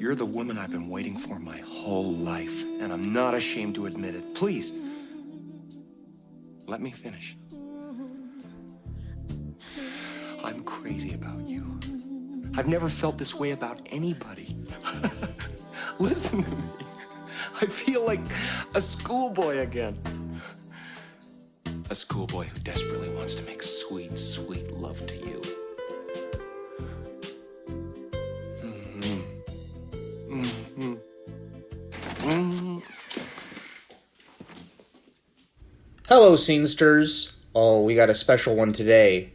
You're the woman I've been waiting for my whole life, and I'm not ashamed to admit it. Please, let me finish. I'm crazy about you. I've never felt this way about anybody. Listen to me. I feel like a schoolboy again. A schoolboy who desperately wants to make sweet, sweet love to you. Hello, Scenesters. Oh, we got a special one today.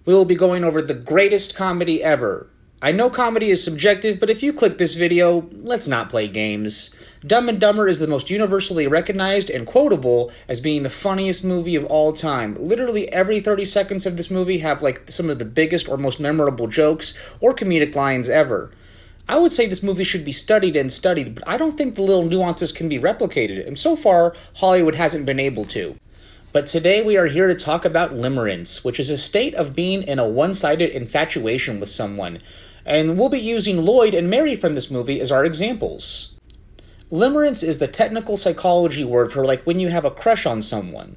We will be going over the greatest comedy ever. I know comedy is subjective, but if you click this video, let's not play games. Dumb and Dumber is the most universally recognized and quotable as being the funniest movie of all time. Literally every 30 seconds of this movie have some of the biggest or most memorable jokes or comedic lines ever. I would say this movie should be studied and studied, but I don't think the little nuances can be replicated, and so far, Hollywood hasn't been able to. But today we are here to talk about limerence, which is a state of being in a one-sided infatuation with someone. And we'll be using Lloyd and Mary from this movie as our examples. Limerence is the technical psychology word for when you have a crush on someone.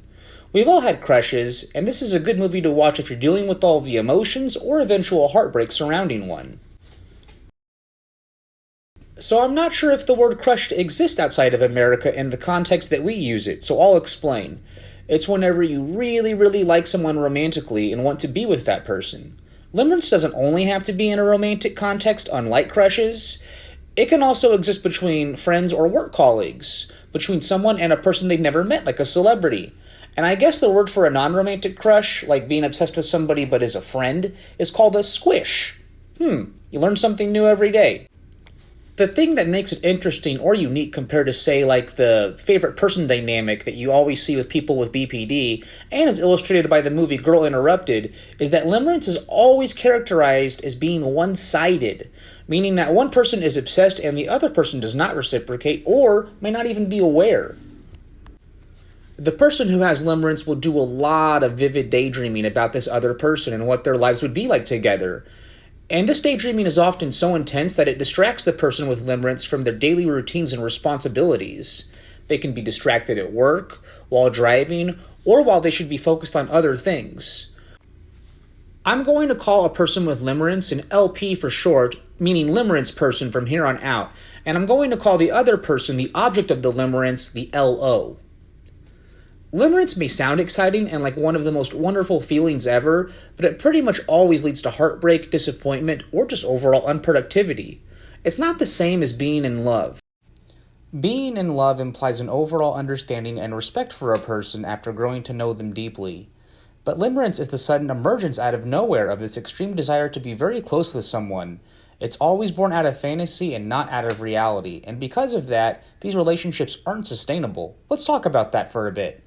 We've all had crushes, and this is a good movie to watch if you're dealing with all the emotions or eventual heartbreak surrounding one. So I'm not sure if the word crush exists outside of America in the context that we use it, so I'll explain. It's whenever you really, really like someone romantically and want to be with that person. Limerence doesn't only have to be in a romantic context, unlike crushes. It can also exist between friends or work colleagues, between someone and a person they've never met, like a celebrity. And I guess the word for a non-romantic crush, like being obsessed with somebody but as a friend, is called a squish. You learn something new every day. The thing that makes it interesting or unique compared to, say, the favorite person dynamic that you always see with people with BPD, and is illustrated by the movie Girl Interrupted, is that limerence is always characterized as being one-sided, meaning that one person is obsessed and the other person does not reciprocate or may not even be aware. The person who has limerence will do a lot of vivid daydreaming about this other person and what their lives would be like together. And this daydreaming is often so intense that it distracts the person with limerence from their daily routines and responsibilities. They can be distracted at work, while driving, or while they should be focused on other things. I'm going to call a person with limerence an LP for short, meaning limerence person from here on out, and I'm going to call the other person, the object of the limerence, the LO. Limerence may sound exciting and like one of the most wonderful feelings ever, but it pretty much always leads to heartbreak, disappointment, or just overall unproductivity. It's not the same as being in love. Being in love implies an overall understanding and respect for a person after growing to know them deeply. But limerence is the sudden emergence out of nowhere of this extreme desire to be very close with someone. It's always born out of fantasy and not out of reality, and because of that, these relationships aren't sustainable. Let's talk about that for a bit.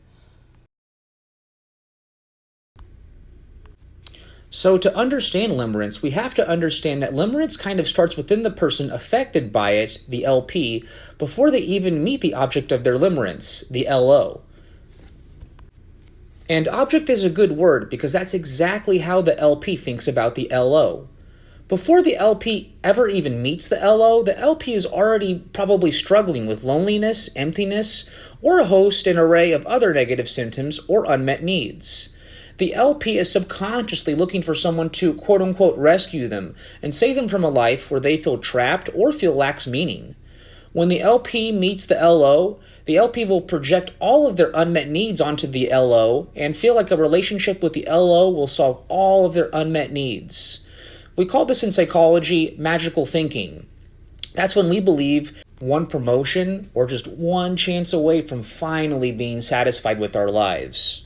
So to understand limerence, we have to understand that limerence kind of starts within the person affected by it, the LP, before they even meet the object of their limerence, the LO. And object is a good word because that's exactly how the LP thinks about the LO. Before the LP ever even meets the LP is already probably struggling with loneliness, emptiness, or a host and array of other negative symptoms or unmet needs. The LP is subconsciously looking for someone to quote-unquote rescue them and save them from a life where they feel trapped or feel lacks meaning. When the LP meets the LP will project all of their unmet needs onto the LO and feel like a relationship with the LO will solve all of their unmet needs. We call this in psychology magical thinking. That's when we believe one promotion or just one chance away from finally being satisfied with our lives.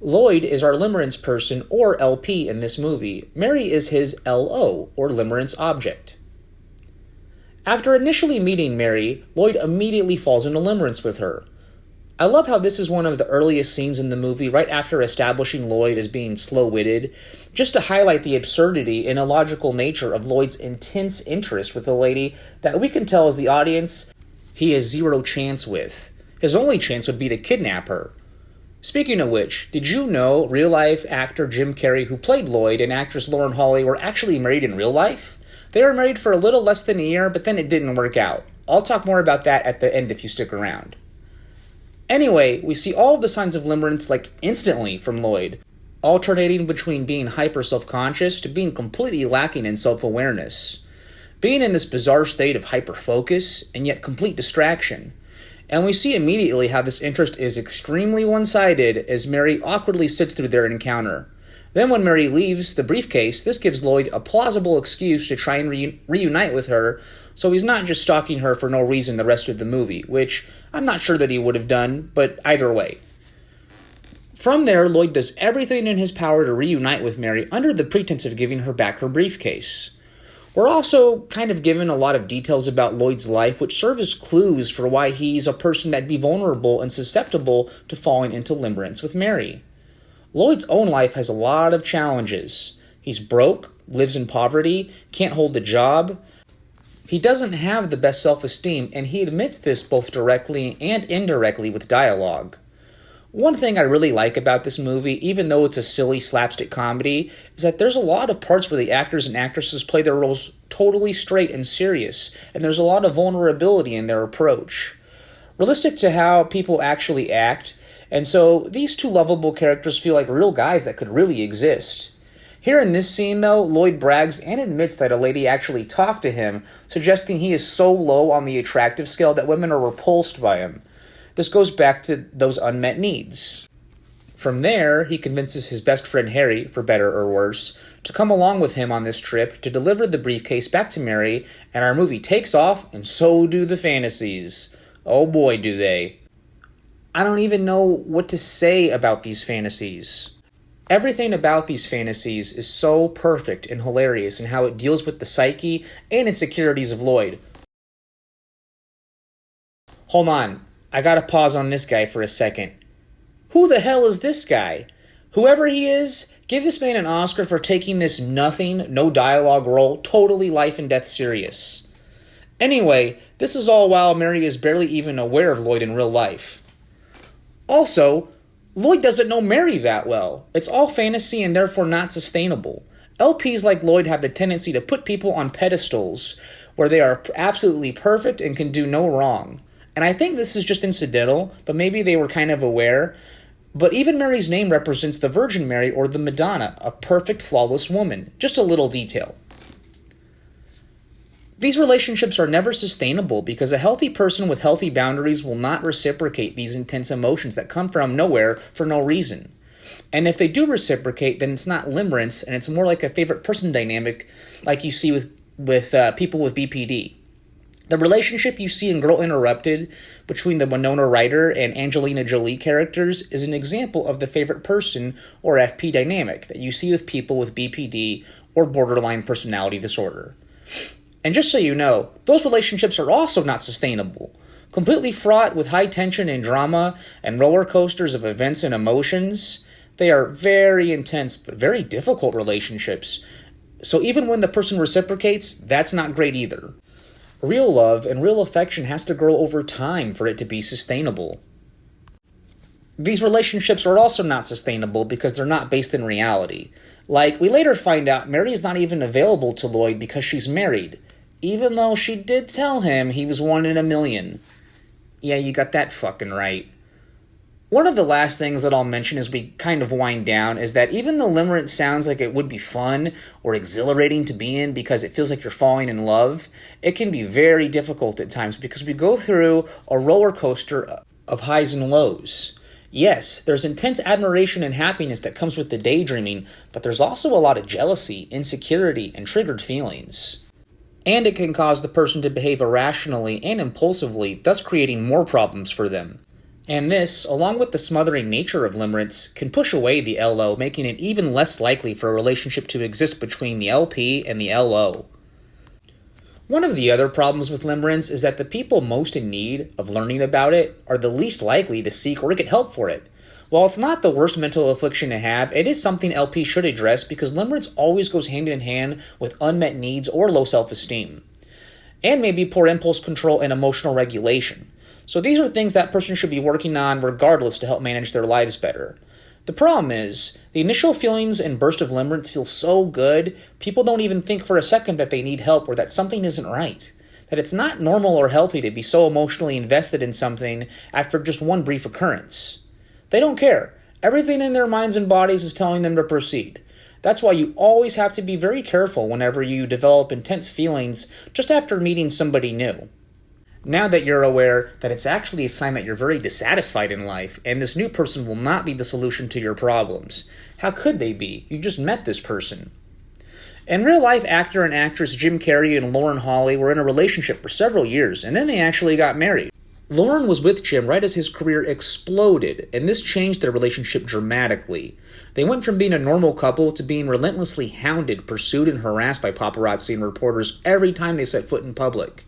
Lloyd is our limerence person, or LP, in this movie. Mary is his LO, or limerence object. After initially meeting Mary, Lloyd immediately falls into limerence with her. I love how this is one of the earliest scenes in the movie, right after establishing Lloyd as being slow-witted, just to highlight the absurdity and illogical nature of Lloyd's intense interest with a lady that we can tell as the audience he has zero chance with. His only chance would be to kidnap her. Speaking of which, did you know real-life actor Jim Carrey, who played Lloyd, and actress Lauren Holly were actually married in real life? They were married for a little less than a year, but then it didn't work out. I'll talk more about that at the end if you stick around. Anyway, we see all of the signs of limerence like instantly from Lloyd, alternating between being hyper self-conscious to being completely lacking in self-awareness, being in this bizarre state of hyper-focus and yet complete distraction. And we see immediately how this interest is extremely one-sided as Mary awkwardly sits through their encounter. Then when Mary leaves the briefcase, this gives Lloyd a plausible excuse to try and reunite with her, so he's not just stalking her for no reason the rest of the movie, which I'm not sure that he would have done, but either way. From there, Lloyd does everything in his power to reunite with Mary under the pretense of giving her back her briefcase. We're also kind of given a lot of details about Lloyd's life, which serve as clues for why he's a person that'd be vulnerable and susceptible to falling into limerence with Mary. Lloyd's own life has a lot of challenges. He's broke, lives in poverty, can't hold a job. He doesn't have the best self-esteem, and he admits this both directly and indirectly with dialogue. One thing I really like about this movie, even though it's a silly slapstick comedy, is that there's a lot of parts where the actors and actresses play their roles totally straight and serious, and there's a lot of vulnerability in their approach. Realistic to how people actually act, and so these two lovable characters feel like real guys that could really exist. Here in this scene, though, Lloyd brags and admits that a lady actually talked to him, suggesting he is so low on the attractive scale that women are repulsed by him. This goes back to those unmet needs. From there, he convinces his best friend Harry, for better or worse, to come along with him on this trip to deliver the briefcase back to Mary, and our movie takes off, and so do the fantasies. Oh boy, do they. I don't even know what to say about these fantasies. Everything about these fantasies is so perfect and hilarious in how it deals with the psyche and insecurities of Lloyd. Hold on, I gotta pause on this guy for a second. Who the hell is this guy? Whoever he is, give this man an Oscar for taking this nothing, no dialogue role totally life and death serious. Anyway, this is all while Mary is barely even aware of Lloyd in real life. Also, Lloyd doesn't know Mary that well. It's all fantasy and therefore not sustainable. LPs like Lloyd have the tendency to put people on pedestals where they are absolutely perfect and can do no wrong. And I think this is just incidental, but maybe they were kind of aware. But even Mary's name represents the Virgin Mary or the Madonna, a perfect, flawless woman. Just a little detail. These relationships are never sustainable because a healthy person with healthy boundaries will not reciprocate these intense emotions that come from nowhere for no reason. And if they do reciprocate, then it's not limerence, and it's more like a favorite person dynamic like you see with people with BPD. The relationship you see in Girl Interrupted between the Winona Ryder and Angelina Jolie characters is an example of the favorite person or FP dynamic that you see with people with BPD or borderline personality disorder. And just so you know, those relationships are also not sustainable. Completely fraught with high tension and drama and roller coasters of events and emotions, they are very intense but very difficult relationships. So even when the person reciprocates, that's not great either. Real love and real affection has to grow over time for it to be sustainable. These relationships are also not sustainable because they're not based in reality. Like, we later find out Mary is not even available to Lloyd because she's married, even though she did tell him he was 1 in a million. Yeah, you got that fucking right. One of the last things that I'll mention as we kind of wind down is that even though limerence sounds like it would be fun or exhilarating to be in because it feels like you're falling in love, it can be very difficult at times because we go through a roller coaster of highs and lows. Yes, there's intense admiration and happiness that comes with the daydreaming, but there's also a lot of jealousy, insecurity, and triggered feelings. And it can cause the person to behave irrationally and impulsively, thus creating more problems for them. And this, along with the smothering nature of limerence, can push away the LO, making it even less likely for a relationship to exist between the LP and the LO. One of the other problems with limerence is that the people most in need of learning about it are the least likely to seek or get help for it. While it's not the worst mental affliction to have, it is something LP should address because limerence always goes hand in hand with unmet needs or low self-esteem. And maybe poor impulse control and emotional regulation. So these are things that person should be working on regardless to help manage their lives better. The problem is, the initial feelings and burst of limerence feel so good, people don't even think for a second that they need help or that something isn't right. That it's not normal or healthy to be so emotionally invested in something after just one brief occurrence. They don't care. Everything in their minds and bodies is telling them to proceed. That's why you always have to be very careful whenever you develop intense feelings just after meeting somebody new. Now that you're aware that it's actually a sign that you're very dissatisfied in life, and this new person will not be the solution to your problems. How could they be? You just met this person. In real life, actor and actress Jim Carrey and Lauren Holly were in a relationship for several years, and then they actually got married. Lauren was with Jim right as his career exploded, and this changed their relationship dramatically. They went from being a normal couple to being relentlessly hounded, pursued, and harassed by paparazzi and reporters every time they set foot in public.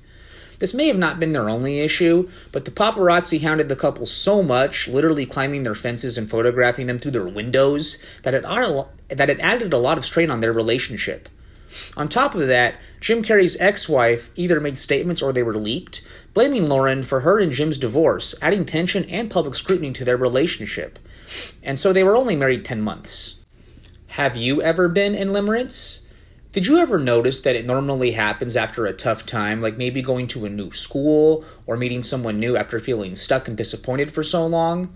This may have not been their only issue, but the paparazzi hounded the couple so much, literally climbing their fences and photographing them through their windows, that it added a lot of strain on their relationship. On top of that, Jim Carrey's ex-wife either made statements or they were leaked, blaming Lauren for her and Jim's divorce, adding tension and public scrutiny to their relationship. And so they were only married 10 months. Have you ever been in limerence? Did you ever notice that it normally happens after a tough time, like maybe going to a new school or meeting someone new after feeling stuck and disappointed for so long?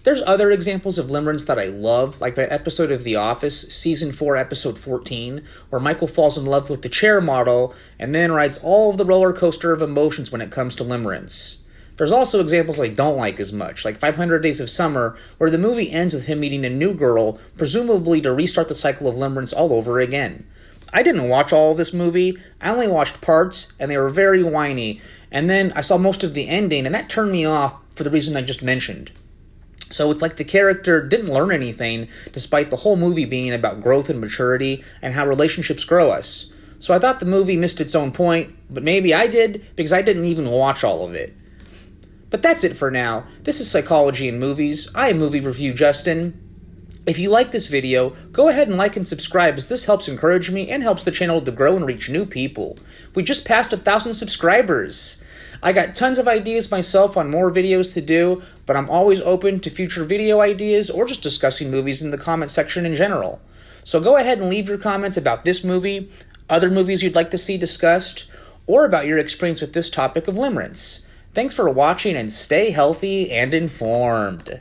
There's other examples of limerence that I love, like that episode of The Office, Season 4, Episode 14, where Michael falls in love with the chair model and then rides all of the roller coaster of emotions when it comes to limerence. There's also examples I don't like as much, like 500 Days of Summer, where the movie ends with him meeting a new girl, presumably to restart the cycle of limerence all over again. I didn't watch all of this movie, I only watched parts, and they were very whiny, and then I saw most of the ending, and that turned me off for the reason I just mentioned. So it's like the character didn't learn anything, despite the whole movie being about growth and maturity, and how relationships grow us. So I thought the movie missed its own point, but maybe I did, because I didn't even watch all of it. But that's it for now. This is Psychology in Movies. I am Movie Review Justin. If you like this video, go ahead and like and subscribe, as this helps encourage me and helps the channel to grow and reach new people. We just passed 1,000 subscribers. I got tons of ideas myself on more videos to do, but I'm always open to future video ideas or just discussing movies in the comment section in general. So go ahead and leave your comments about this movie, other movies you'd like to see discussed, or about your experience with this topic of limerence. Thanks for watching and stay healthy and informed.